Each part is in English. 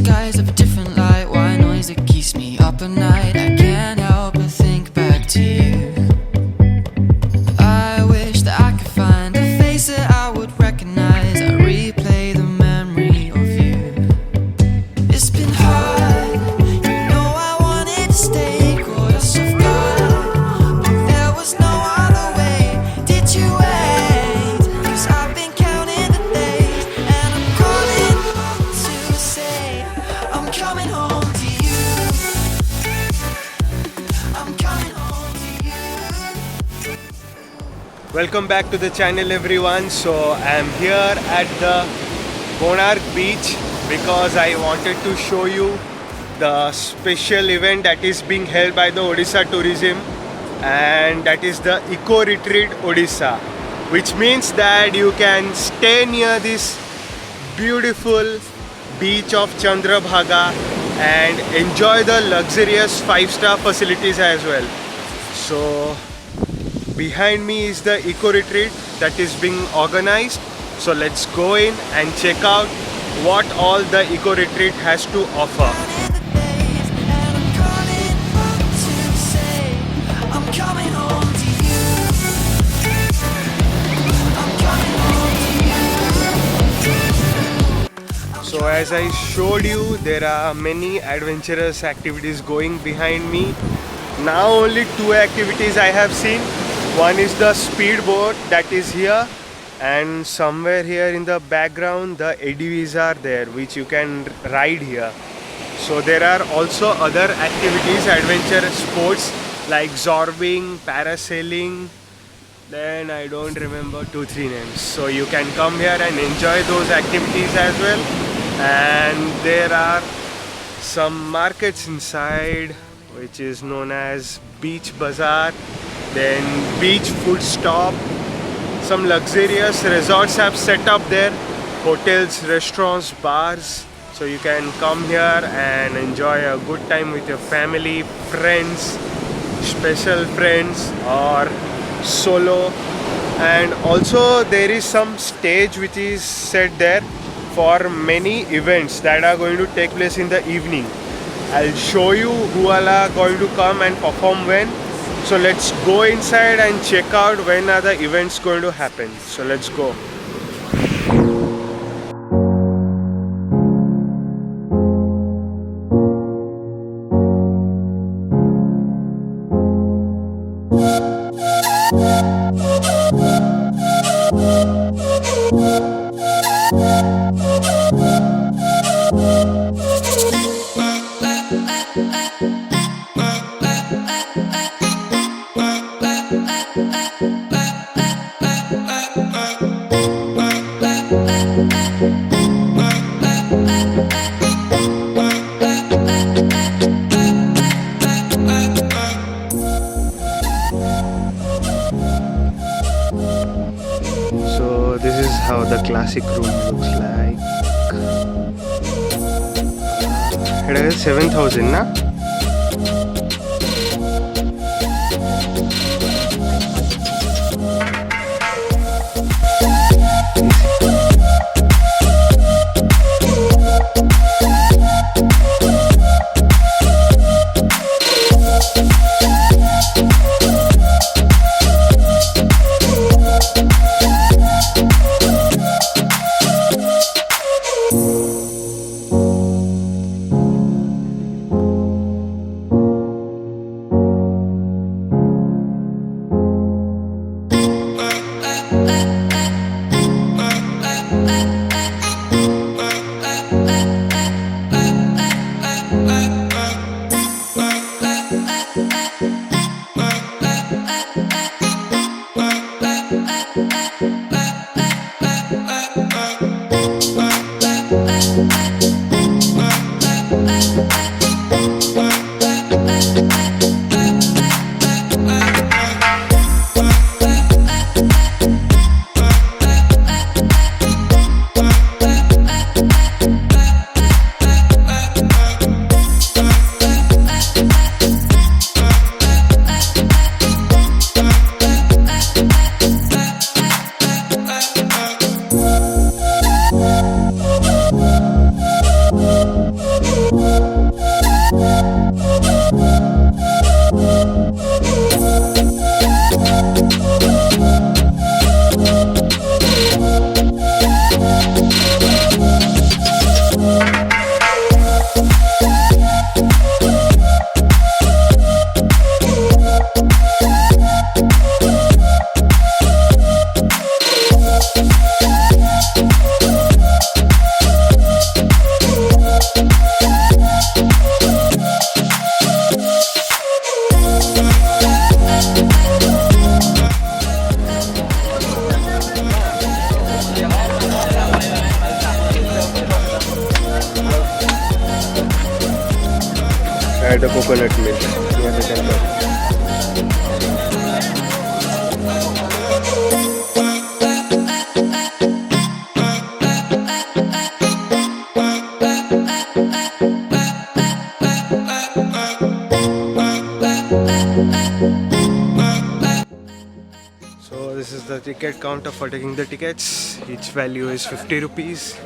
skies of a different light. White noise that keeps me up at night. I can't help but think back to you. I wish that I could find a face that I would recognize. I replay the memory of you. It's been hard, you know I wanted to stay caught us off guard, but there was no other way. Did you wait? 'Cause I've been counting the days, and I'm calling to say I'm coming home to you. I'm coming home to you. Welcome back to the channel, everyone. So I'm here at the Konark beach because I wanted to show you the special event that is being held by the Odisha Tourism, and that is the Ecoretreat Odisha, which means that you can stay near this beautiful beach of Chandrabhaga and enjoy the luxurious 5-star facilities as well. So behind me is the Ecoretreat that is being organized. So let's go in and check out what all the Ecoretreat has to offer. So as I showed you, there are many adventurous activities going behind me. Now only 2 activities I have seen. One is the speedboat that is here, and somewhere here in the background the ADVs are there which you can ride here. So there are also other activities, adventure sports like zorbing, parasailing, then I don't remember 2-3 names. So you can come here and enjoy those activities as well. And there are some markets inside which is known as Beach Bazaar, then beach food stop. Some luxurious resorts have set up there, hotels, restaurants, bars. So you can come here and enjoy a good time with your family, friends, special friends, or solo. And also there is some stage which is set there for many events that are going to take place in the evening. I'll show you who all are going to come and perform when. So let's go inside and check out when are the events going to happen. So let's go. So this is how the classic room looks like. It is 7,000 na? coconut milk near the temple. So this is the ticket counter for taking the tickets. Each value is 50 rupees.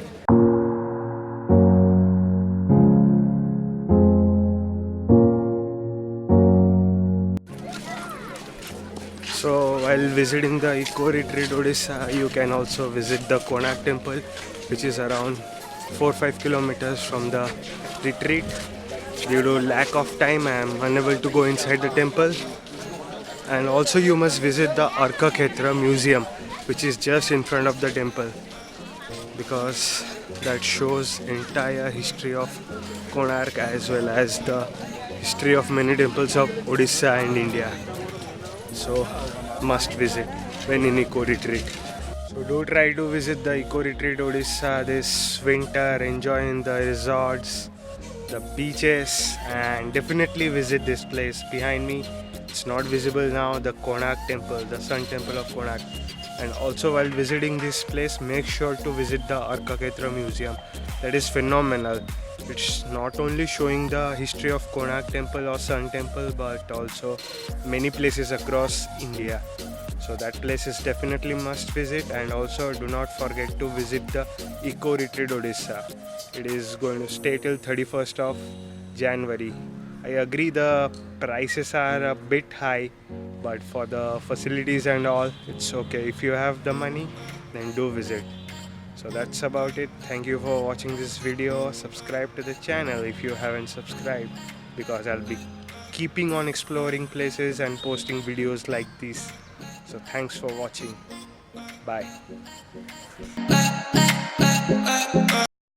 So while visiting the Ecoretreat Odisha, you can also visit the Konark temple, which is around 4-5 kilometers from the retreat. Due to lack of time, I am unable to go inside the temple. And also you must visit the Ecoretreat Museum, which is just in front of the temple, because that shows entire history of Konark as well as the history of many temples of Odisha and India. So must visit when in Ecoretreat. So do try to visit the Ecoretreat Odisha this winter, enjoy in the resorts, the beaches, and definitely visit this place behind me. It's not visible now, the Konark temple, the sun temple of Konark. And also while visiting this place, make sure to visit the Ecoretreat Museum. That is phenomenal. It's not only showing the history of Konark temple or sun temple, but also many places across India. So that place is definitely must visit. And also do not forget to visit the Ecoretreat Odisha. It is going to stay till 31st of January. I agree the prices are a bit high, but for the facilities and all, it's okay. If you have the money, then do visit. So that's about it. Thank you for watching this video. Subscribe to the channel if you haven't subscribed, because I'll be keeping on exploring places and posting videos like this. So thanks for watching. Bye.